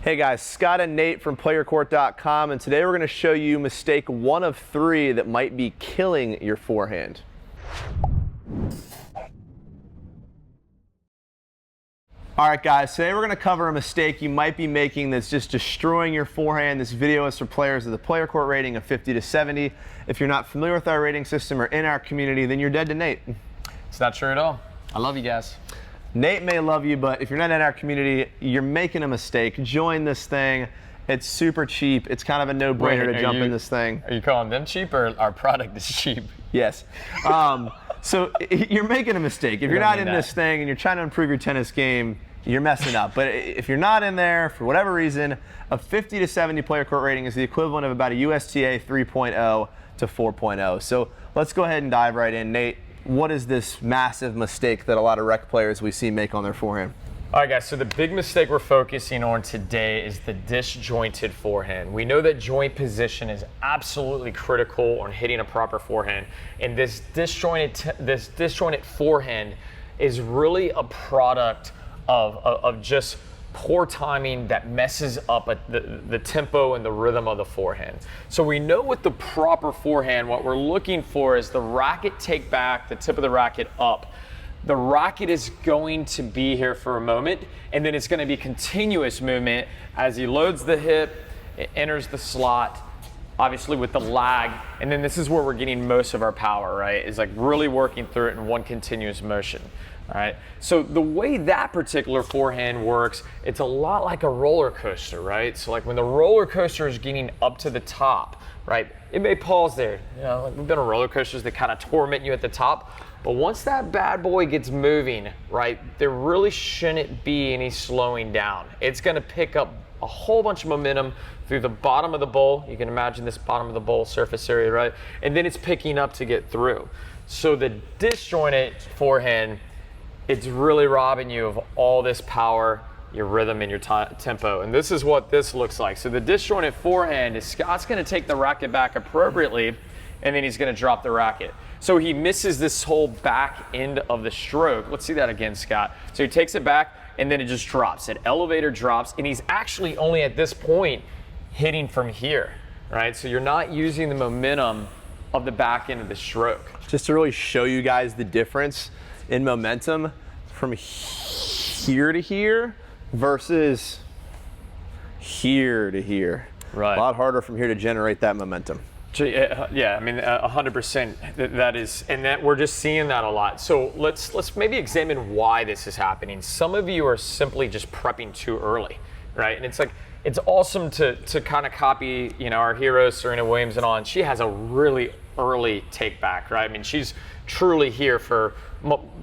Hey guys, Scott and Nate from PlayYourCourt.com, and today we're going to show you mistake 1 of 3 that might be killing your forehand. Alright guys, today we're going to cover a mistake you might be making that's just destroying your forehand. This video is for players with a player court rating of 50 to 70. If you're not familiar with our rating system or in our community, then you're dead to Nate. It's not true at all. I love you guys. Nate may love you, but if you're not in our community, you're making a mistake. Join this thing. It's super cheap. It's kind of a no-brainer to jump in this thing. Are you calling them cheap or our product is cheap? Yes. So you're making a mistake. If you're not in this thing and you're trying to improve your tennis game, you're messing up. But if you're not in there, for whatever reason, a 50 to 70 player court rating is the equivalent of about a USTA 3.0 to 4.0. So let's go ahead and dive right in. Nate, what is this massive mistake that a lot of rec players we see make on their forehand? All right, guys, so the big mistake we're focusing on today is the disjointed forehand. We know that joint position is absolutely critical on hitting a proper forehand, and this disjointed forehand is really a product of just poor timing that messes up the tempo and the rhythm of the forehand. So we know with the proper forehand, what we're looking for is the racket take back, the tip of the racket up. The racket is going to be here for a moment, and then it's going to be continuous movement as he loads the hip, it enters the slot, obviously with the lag, and then this is where we're getting most of our power, right? Is like really working through it in one continuous motion. All right, so the way that particular forehand works, it's a lot like a roller coaster, right? So like when the roller coaster is getting up to the top, right, it may pause there. You know, like we've been on roller coasters that kind of torment you at the top, but once that bad boy gets moving, right, there really shouldn't be any slowing down. It's gonna pick up a whole bunch of momentum through the bottom of the bowl. You can imagine this bottom of the bowl surface area, right? And then it's picking up to get through. So the disjointed forehand, it's really robbing you of all this power, your rhythm, and your tempo. And this is what this looks like. So the disjointed forehand is Scott's gonna take the racket back appropriately, and then he's gonna drop the racket. So he misses this whole back end of the stroke. Let's see that again, Scott. So he takes it back, and then it just drops. It elevator drops, and he's actually only at this point hitting from here, right? So you're not using the momentum of the back end of the stroke. Just to really show you guys the difference in momentum from here to here versus here to here. Right. A lot harder from here to generate that momentum. Yeah, I mean, 100%. That is, and that we're just seeing that a lot. So let's maybe examine why this is happening. Some of you are simply just prepping too early, right? And it's like, it's awesome to kind of copy, you know, our hero Serena Williams and on. She has a really early take back, right? I mean, she's truly here for,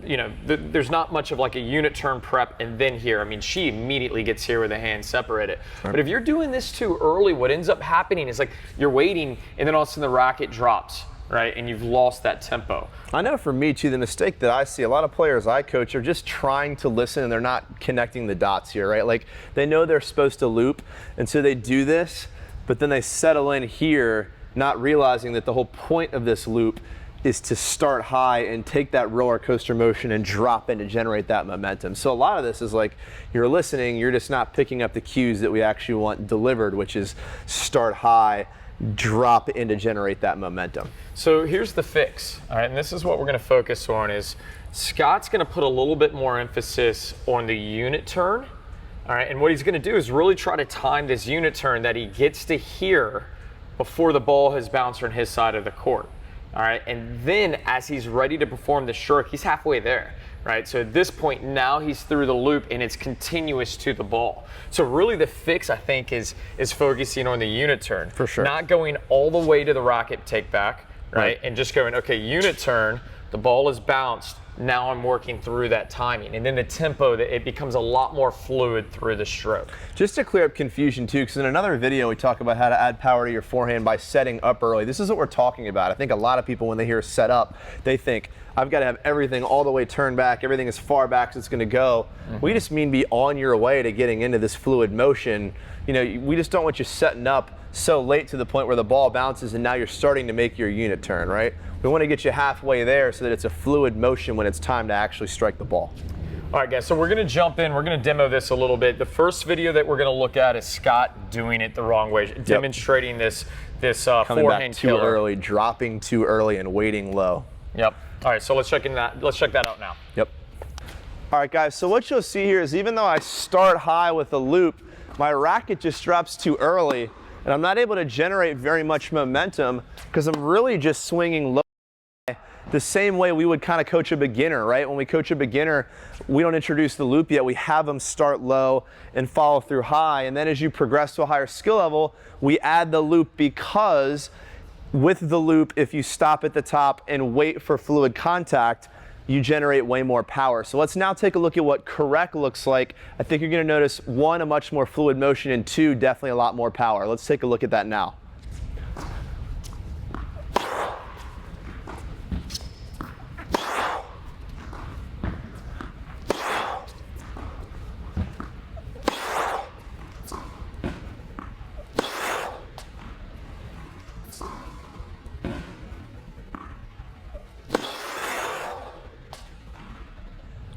you know, there's not much of like a unit turn prep and then here. I mean, she immediately gets here with the hand separated. Right. But if you're doing this too early, what ends up happening is like you're waiting and then all of a sudden the racket drops, right? And you've lost that tempo. I know for me too, the mistake that I see, a lot of players I coach are just trying to listen and they're not connecting the dots here, right? Like they know they're supposed to loop, and so they do this, but then they settle in here, not realizing that the whole point of this loop is to start high and take that roller coaster motion and drop in to generate that momentum. So a lot of this is like you're listening, you're just not picking up the cues that we actually want delivered, which is start high, drop in to generate that momentum. So here's the fix, all right, and this is what we're gonna focus on is Scott's gonna put a little bit more emphasis on the unit turn, all right, and what he's gonna do is really try to time this unit turn that he gets to here before the ball has bounced on his side of the court. All right, and then as he's ready to perform the stroke, he's halfway there, right? So at this point, now he's through the loop and it's continuous to the ball. So really the fix, I think, is focusing on the unit turn. For sure. Not going all the way to the racket take back, right? And just going, okay, unit turn, the ball is bounced, now I'm working through that timing. And then the tempo, it becomes a lot more fluid through the stroke. Just to clear up confusion too, because in another video we talk about how to add power to your forehand by setting up early. This is what we're talking about. I think a lot of people when they hear set up, they think, I've got to have everything all the way turned back, everything as far back as it's going to go. We just mean be on your way to getting into this fluid motion. You know, we just don't want you setting up so late to the point where the ball bounces and now you're starting to make your unit turn, right? We want to get you halfway there so that it's a fluid motion when it's time to actually strike the ball. All right, guys, so we're gonna jump in. We're gonna demo this a little bit. The first video that we're gonna look at is Scott doing it the wrong way, demonstrating this Coming forehand back too killer. early, dropping too early, and waiting low. Yep. All right, so let's check that out now. Yep. All right, guys, so what you'll see here is even though I start high with a loop, my racket just drops too early, and I'm not able to generate very much momentum because I'm really just swinging low. The same way we would kind of coach a beginner, right? When we coach a beginner, we don't introduce the loop yet. We have them start low and follow through high. And then as you progress to a higher skill level, we add the loop because with the loop, if you stop at the top and wait for fluid contact, you generate way more power. So let's now take a look at what correct looks like. I think you're gonna notice, one, a much more fluid motion, and two, definitely a lot more power. Let's take a look at that now.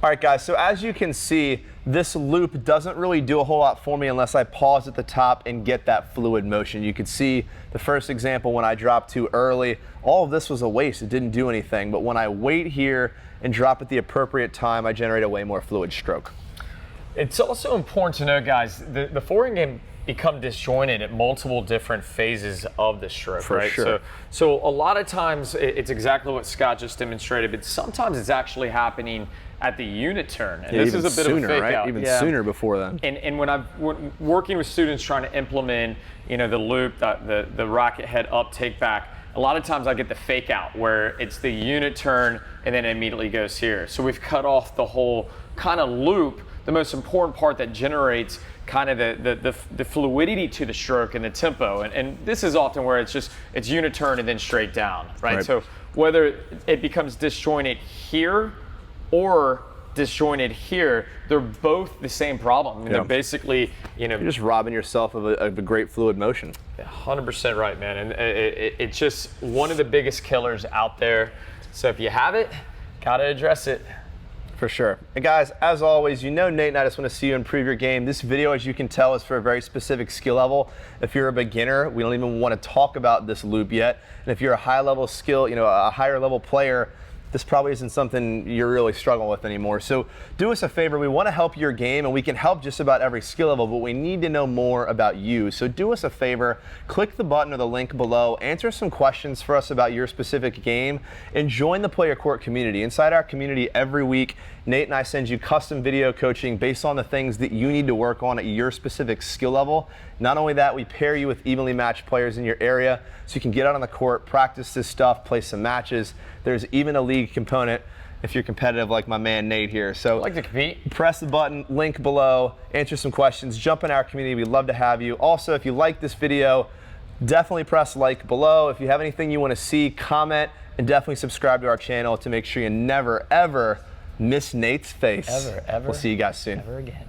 All right, guys, so as you can see, this loop doesn't really do a whole lot for me unless I pause at the top and get that fluid motion. You could see the first example when I dropped too early, all of this was a waste. It didn't do anything. But when I wait here and drop at the appropriate time, I generate a way more fluid stroke. It's also important to know, guys, the forehand game become disjointed at multiple different phases of the stroke, right? Sure. So a lot of times it's exactly what Scott just demonstrated, but sometimes it's actually happening at the unit turn, and this is a bit sooner, of a fake right? out. Even sooner before then. And when I'm working with students trying to implement, the loop, the racket head up, take back, a lot of times I get the fake out where it's the unit turn and then it immediately goes here. So we've cut off the whole kind of loop, the most important part that generates kind of the fluidity to the stroke and the tempo. And this is often where it's unit turn and then straight down, right? So whether it becomes disjointed here or disjointed here, they're both the same problem. I mean, they're basically, You're just robbing yourself of a great fluid motion. 100% right, man. And it's just one of the biggest killers out there. So if you have it, gotta address it. For sure. And guys, as always, Nate and I just want to see you improve your game. This video, as you can tell, is for a very specific skill level. If you're a beginner, we don't even want to talk about this loop yet. And if you're a high level skill, a higher level player, this probably isn't something you're really struggling with anymore. So do us a favor. We want to help your game, and we can help just about every skill level, but we need to know more about you. So do us a favor, click the button or the link below, answer some questions for us about your specific game, and join the Play Your Court community. Inside our community every week, Nate and I send you custom video coaching based on the things that you need to work on at your specific skill level. Not only that, we pair you with evenly matched players in your area so you can get out on the court, practice this stuff, play some matches. There's even a league component if you're competitive like my man Nate here. So I like to compete. Press the button, link below, answer some questions, jump in our community. We'd love to have you. Also, if you like this video, definitely press like below. If you have anything you want to see, comment, and definitely subscribe to our channel to make sure you never, ever miss Nate's face. Ever. We'll see you guys soon. Ever again.